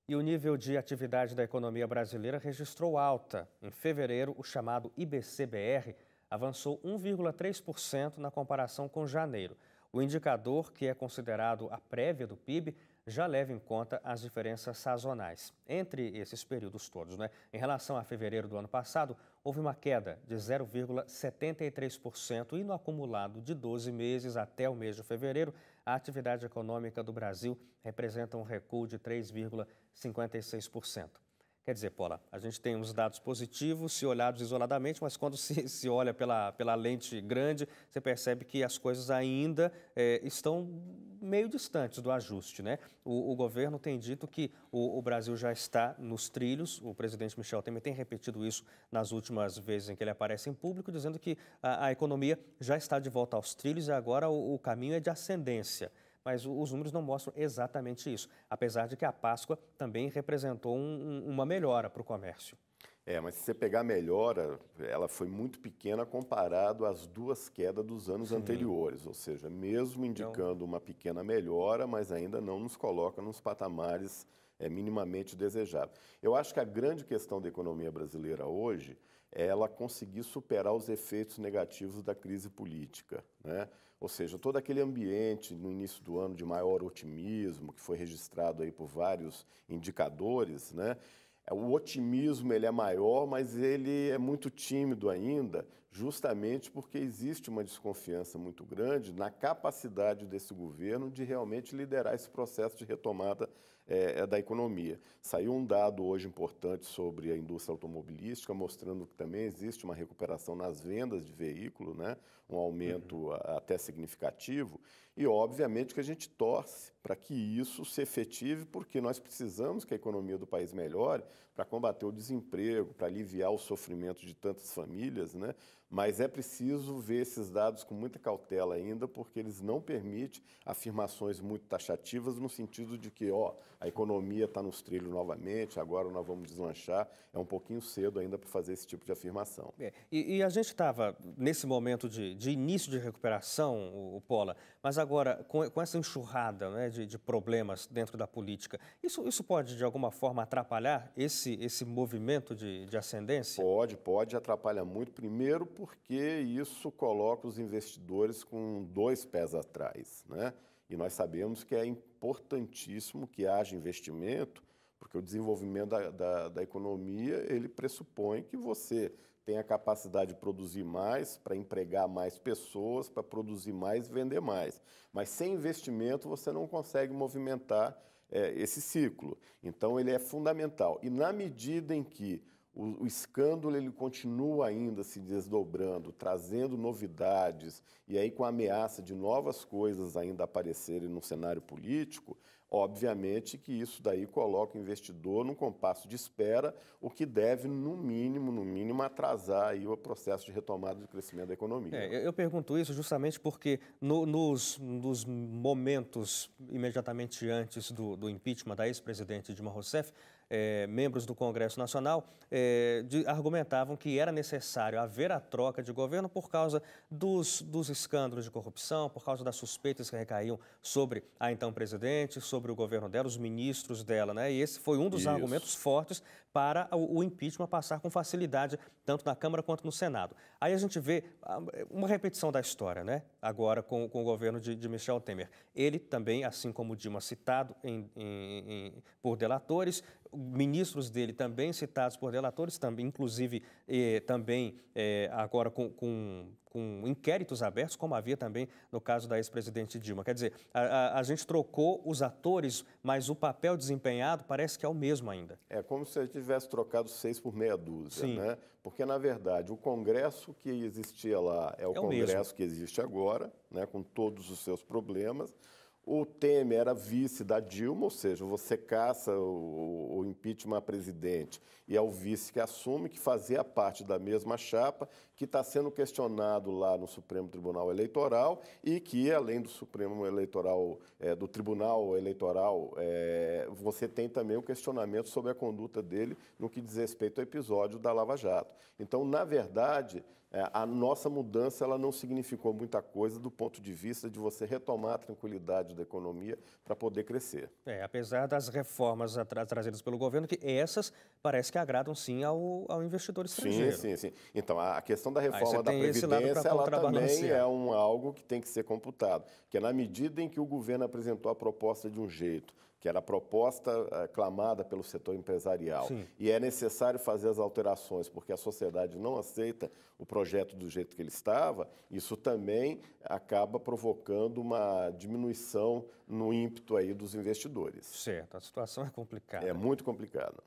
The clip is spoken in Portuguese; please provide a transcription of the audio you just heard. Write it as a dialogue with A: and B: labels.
A: E o nível de atividade da economia brasileira registrou alta. Em fevereiro, o chamado IBC-BR avançou 1,3% na comparação com janeiro. O indicador, que é considerado a prévia do PIB, já leva em conta as diferenças sazonais. Entre esses períodos todos, em relação a fevereiro do ano passado, houve uma queda de 0,73% e no acumulado de 12 meses até o mês de fevereiro, a atividade econômica do Brasil representa um recuo de 3,56%. Quer dizer, Paula, a gente tem uns dados positivos se olhados isoladamente, mas quando se olha pela lente grande, você percebe que as coisas ainda estão meio distantes do ajuste, né? O governo tem dito que o Brasil já está nos trilhos, o presidente Michel Temer tem repetido isso nas últimas vezes em que ele aparece em público, dizendo que a economia já está de volta aos trilhos e agora o caminho é de ascendência. Mas os números não mostram exatamente isso, apesar de que a Páscoa também representou uma melhora para o comércio.
B: Mas se você pegar a melhora, ela foi muito pequena comparado às duas quedas dos anos anteriores, ou seja, mesmo indicando uma pequena melhora, mas ainda não nos coloca nos patamares minimamente desejáveis. Eu acho que a grande questão da economia brasileira hoje é ela conseguir superar os efeitos negativos da crise política, né? Ou seja, todo aquele ambiente no início do ano de maior otimismo, que foi registrado aí por vários indicadores, né? O otimismo ele é maior, mas ele é muito tímido ainda, justamente porque existe uma desconfiança muito grande na capacidade desse governo de realmente liderar esse processo de retomada da economia. Saiu um dado hoje importante sobre a indústria automobilística, mostrando que também existe uma recuperação nas vendas de veículo, né? Um aumento até significativo, e obviamente que a gente torce para que isso se efetive, porque nós precisamos que a economia do país melhore para combater o desemprego, para aliviar o sofrimento de tantas famílias, né? Mas é preciso ver esses dados com muita cautela ainda, porque eles não permitem afirmações muito taxativas no sentido de que, a economia está nos trilhos novamente, agora nós vamos deslanchar. É um pouquinho cedo ainda para fazer esse tipo de afirmação.
A: E a gente estava nesse momento de início de recuperação, o Paula, mas agora com essa enxurrada, né, de problemas dentro da política, isso pode de alguma forma atrapalhar esse movimento de ascendência?
B: Pode atrapalhar muito. Primeiro porque isso coloca os investidores com dois pés atrás, né? E nós sabemos que é importantíssimo que haja investimento, porque o desenvolvimento da economia, ele pressupõe que você tenha a capacidade de produzir mais, para empregar mais pessoas, para produzir mais e vender mais. Mas sem investimento você não consegue movimentar esse ciclo. Então ele é fundamental. E na medida em que o escândalo ele continua ainda se desdobrando, trazendo novidades, e aí com a ameaça de novas coisas ainda aparecerem no cenário político, obviamente que isso daí coloca o investidor num compasso de espera, o que deve, no mínimo, atrasar aí o processo de retomada do crescimento da economia.
A: Eu pergunto isso justamente porque nos momentos imediatamente antes do impeachment da ex-presidente Dilma Rousseff, membros do Congresso Nacional argumentavam que era necessário haver a troca de governo por causa dos escândalos de corrupção, por causa das suspeitas que recaíam sobre a então presidente, sobre o governo dela, os ministros dela, né? E esse foi um dos argumentos fortes para o impeachment passar com facilidade, tanto na Câmara quanto no Senado. Aí a gente vê uma repetição da história, né? Agora com o governo de Michel Temer. Ele também, assim como Dilma, citado por delatores, ministros dele também citados por delatores, também, inclusive também agora com inquéritos abertos, como havia também no caso da ex-presidente Dilma. Quer dizer, a gente trocou os atores, mas o papel desempenhado parece que é o mesmo ainda.
B: É como se a gente tivesse trocado 6 por meia dúzia, né? Porque, na verdade, o Congresso que existia lá é o Congresso mesmo que existe agora, né? Com todos os seus problemas. O Temer era vice da Dilma, ou seja, você caça o impeachment a presidente e é o vice que assume, que fazia parte da mesma chapa, que está sendo questionado lá no Supremo Tribunal Eleitoral e que, além do Supremo Eleitoral, do Tribunal Eleitoral, você tem também o questionamento sobre a conduta dele no que diz respeito ao episódio da Lava Jato. Então, na verdade, A nossa mudança ela não significou muita coisa do ponto de vista de você retomar a tranquilidade da economia para poder crescer.
A: Apesar das reformas trazidas pelo governo, que essas parece que agradam sim ao investidor estrangeiro.
B: Sim. Então, a questão da reforma da Previdência, ela também é algo que tem que ser computado. Que é na medida em que o governo apresentou a proposta de um jeito, que era a proposta clamada pelo setor empresarial,
A: sim,
B: e é necessário fazer as alterações porque a sociedade não aceita o projeto do jeito que ele estava, isso também acaba provocando uma diminuição no ímpeto aí dos investidores.
A: certo, a situação é complicada.
B: É muito complicado.